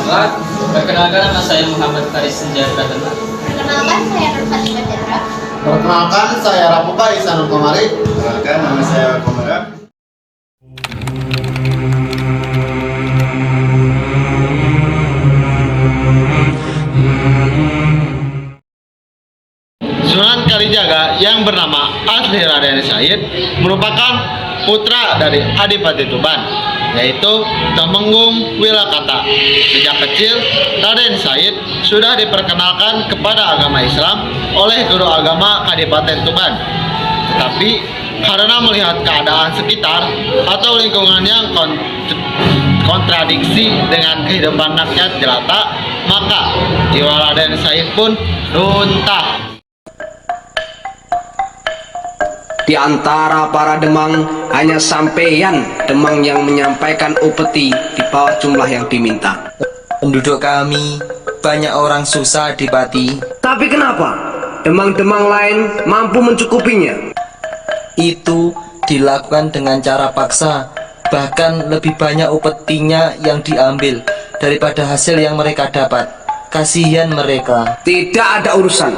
Muhammad. Perkenalkan, nama saya Muhammad Faris Senjaya Pratama. Perkenalkan, saya Nur Fatimah Jatra. Perkenalkan, saya Rapuka Ihsanul Komari. Perkenalkan, nama saya Komara. Sunan Kalijaga yang bernama asli Raden Syahid merupakan putra dari Adipati Tuban, yaitu Temenggung Wilakata. Sejak kecil, Raden Syahid sudah diperkenalkan kepada agama Islam oleh guru agama Kadipaten Tuban. Tetapi karena melihat keadaan sekitar atau lingkungan yang kontradiksi dengan kehidupan rakyat jelata, maka jiwa Raden Syahid pun runtah. Di antara para demang, hanya sampeyan demang yang menyampaikan upeti di bawah jumlah yang diminta. Penduduk kami banyak orang susah Adipati. Tapi kenapa demang-demang lain mampu mencukupinya? Itu dilakukan dengan cara paksa. Bahkan lebih banyak upetinya yang diambil daripada hasil yang mereka dapat. Kasihan mereka. Tidak ada urusan.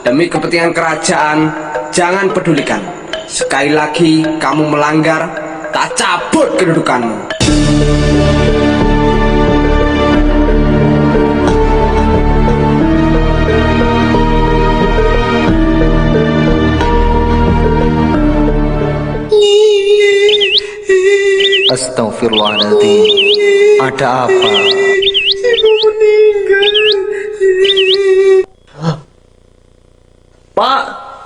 Demi kepentingan kerajaan, jangan pedulikan. Sekali lagi kamu melanggar, tak cabut kedudukanmu. Astagfirullahaladzim. Ada apa? Ibu meninggal. Pak,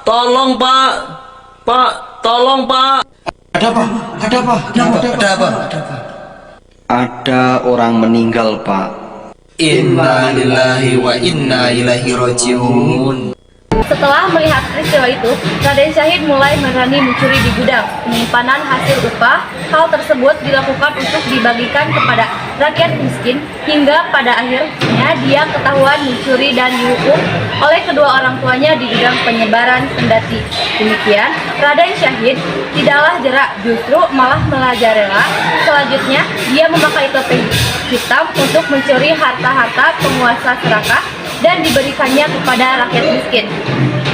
tolong Pak. Pak, tolong Pak. Ada apa? Ada apa? Ada apa? Ada orang meninggal, Pak. Inna lillahi wa inna ilaihi rajiun. Setelah melihat peristiwa itu, Raden Syahid mulai berani mencuri di gudang penyimpanan hasil upah. Hal tersebut dilakukan untuk dibagikan kepada rakyat miskin, hingga pada akhirnya dia ketahuan mencuri dan dihukum oleh kedua orang tuanya di gudang penyebaran pendati. Demikian, Raden Syahid tidaklah jerak, justru malah merajalela. Selanjutnya, dia memakai topeng hitam untuk mencuri harta-harta penguasa serakah dan diberikannya kepada rakyat miskin.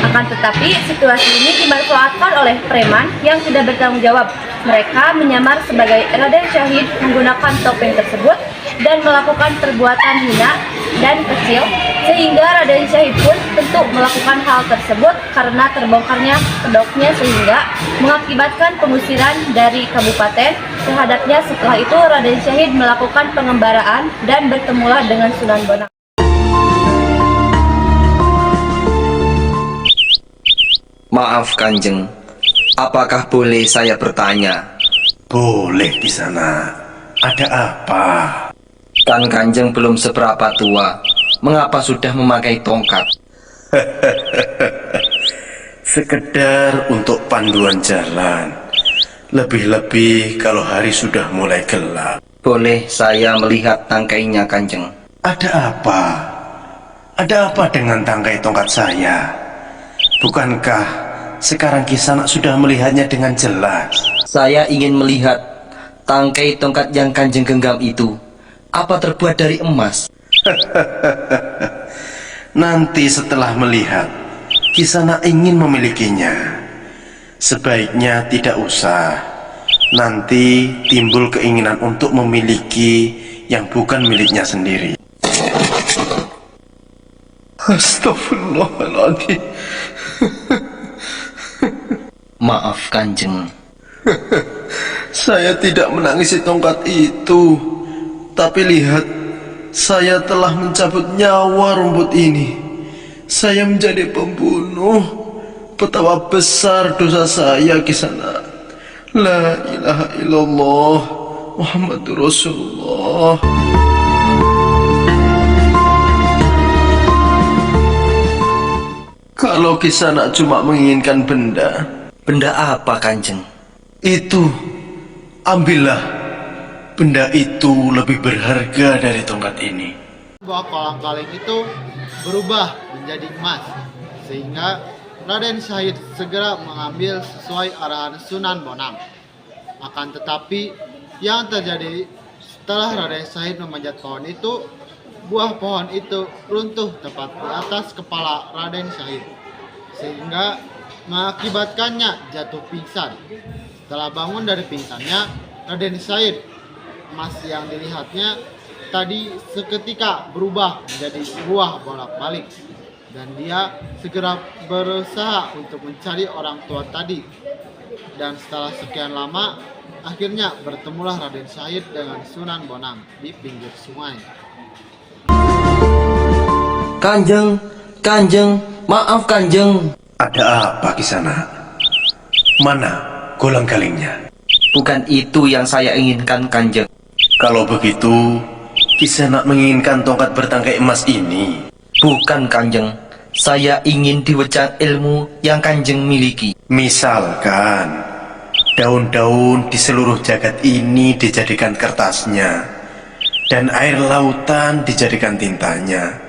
Akan tetapi, situasi ini dimanfaatkan oleh preman yang tidak bertanggung jawab. Mereka menyamar sebagai Raden Syahid menggunakan topeng tersebut dan melakukan perbuatan hina dan kecil, sehingga Raden Syahid pun tentu melakukan hal tersebut karena terbongkarnya kedoknya, sehingga mengakibatkan pengusiran dari kabupaten terhadapnya. Setelah itu, Raden Syahid melakukan pengembaraan dan bertemulah dengan Sunan Bonang. Maaf Kanjeng, apakah boleh saya bertanya? Boleh di sana. Ada apa? Kan Kanjeng belum seberapa tua, mengapa sudah memakai tongkat? Sekedar untuk panduan jalan. Lebih-lebih kalau hari sudah mulai gelap. Boleh saya melihat tangkainya Kanjeng? Ada apa? Ada apa dengan tangkai tongkat saya? Bukankah sekarang Kisanak sudah melihatnya dengan jelas? Saya ingin melihat tangkai tongkat yang Kanjeng genggam itu. Apa terbuat dari emas? Nanti setelah melihat, Kisanak ingin memilikinya. Sebaiknya tidak usah. Nanti timbul keinginan untuk memiliki yang bukan miliknya sendiri. Astagfirullahaladzim. Maaf Kanjeng. Saya tidak menangisi tongkat itu. Tapi lihat, saya telah mencabut nyawa rumput ini. Saya menjadi pembunuh. Betapa besar dosa saya Kisanak. La ilaha illallah Muhammadur Rasulullah. Kalau Kisanak cuma menginginkan benda, Benda apa Kanjeng? itu ambillah. Benda itu lebih berharga dari tongkat ini. Bahwa kolang-kaling itu berubah menjadi emas, sehingga Raden Syahid segera mengambil sesuai arahan Sunan Bonang. Akan tetapi yang terjadi setelah Raden Syahid memanjat pohon itu, buah pohon itu runtuh tepat di atas kepala Raden Syahid, sehingga mengakibatkannya jatuh pingsan. Setelah bangun dari pingsannya, Raden Syahid, emas yang dilihatnya tadi seketika berubah menjadi buah bolak-balik, dan dia segera berusaha untuk mencari orang tua tadi. Dan setelah sekian lama, akhirnya bertemulah Raden Syahid dengan Sunan Bonang di pinggir sungai. Kanjeng, maaf Kanjeng. Ada apa Kisana? Mana kolang-kalingnya? Bukan itu yang saya inginkan Kanjeng. Kalau begitu, Kisana menginginkan tongkat bertangkai emas ini. Bukan Kanjeng, saya ingin diwecang ilmu yang Kanjeng miliki. Misalkan daun-daun di seluruh jagat ini dijadikan kertasnya, dan air lautan dijadikan tintanya.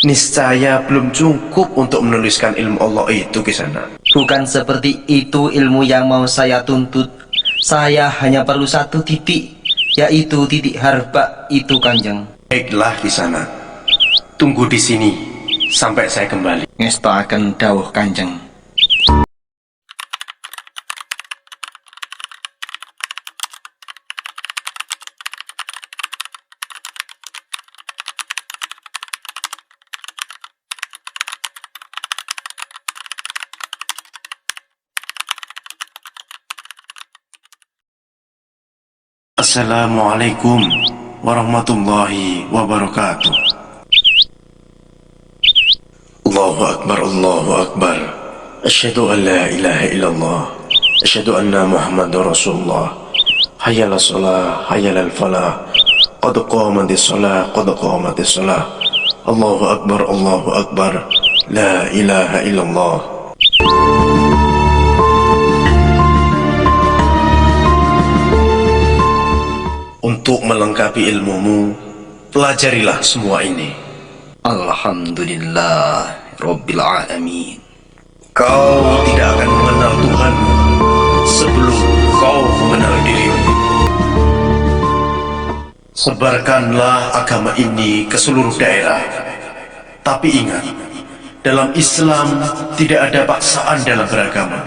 Niscaya belum cukup untuk menuliskan ilmu Allah itu Kisana. Bukan seperti itu ilmu yang mau saya tuntut. Saya hanya perlu satu titik, yaitu titik harba itu Kanjeng. Baiklah Kisana, tunggu di sini sampai saya kembali. Ngestaken dawuh Kanjeng. Assalamualaikum warahmatullahi wabarakatuh. Allahu Akbar, Allahu Akbar. Asyhadu an la ilaha illallah. Asyhadu anna Muhammadar Rasulullah. Hayyala shalah, hayyala falah. Qad qamatis shalah, qad qamatis shalah. Allahu Akbar, Allahu Akbar. La ilaha illallah. Untuk melengkapi ilmumu, pelajarilah semua ini. Alhamdulillah Rabbil Alamin. Kau tidak akan mengenal Tuhanmu sebelum kau mengenal dirimu. Sebarkanlah agama ini ke seluruh daerah. Tapi ingat, dalam Islam tidak ada paksaan dalam beragama.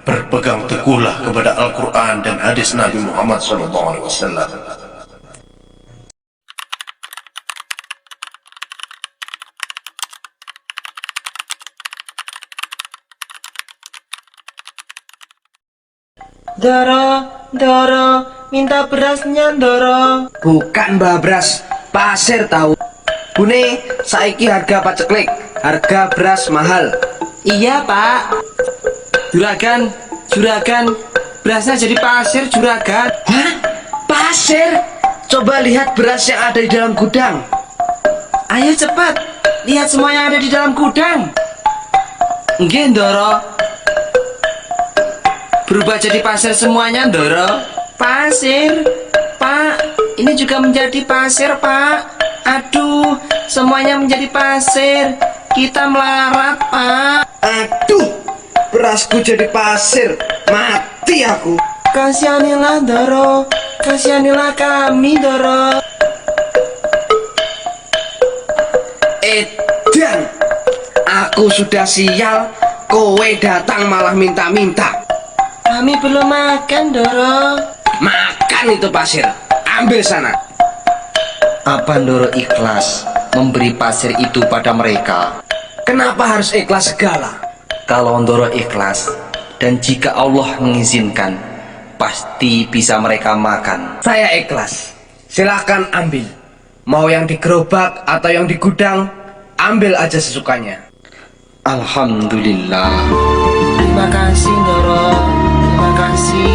Berpegang teguhlah kepada Al-Quran dan hadis Nabi Muhammad SAW. Doro, minta berasnya Doro. Bukan Mbah Bras, pasir tahu. Bune, saiki harga paceklik, harga beras mahal. Iya Pak. Juragan, berasnya jadi pasir juragan. Hah? Pasir? Coba lihat beras yang ada di dalam gudang. Ayo cepat, lihat semua yang ada di dalam gudang. Nggih Doro. Berubah jadi pasir semuanya Doro. Pasir? Pak, ini juga menjadi pasir Pak. Aduh, semuanya menjadi pasir. Kita melarat Pak. Aduh, berasku jadi pasir. Mati aku. Kasihanilah Doro, kasihanilah kami Doro. Edan, aku sudah sial. Kowe datang malah minta-minta. Kami belum makan Doro. Makan itu pasir. Ambil sana. Apa Doro ikhlas memberi pasir itu pada mereka? Kenapa harus ikhlas segala? Kalau Doro ikhlas dan jika Allah mengizinkan, pasti bisa mereka makan. Saya ikhlas. Silahkan ambil. Mau yang di gerobak atau yang di gudang, ambil aja sesukanya. Alhamdulillah. Terima kasih Doro. Terima kasih.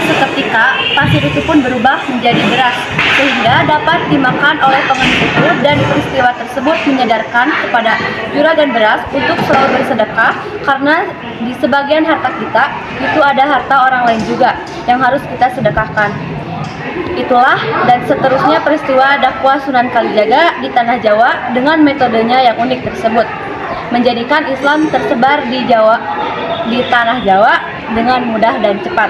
Seketika pasir itu pun berubah menjadi beras sehingga dapat dimakan oleh pengemis itu, dan peristiwa tersebut menyadarkan kepada juragan beras untuk selalu bersedekah, karena di sebagian harta kita itu ada harta orang lain juga yang harus kita sedekahkan. Itulah dan seterusnya peristiwa dakwah Sunan Kalijaga di tanah Jawa dengan metodenya yang unik tersebut, menjadikan Islam tersebar di tanah Jawa dengan mudah dan cepat.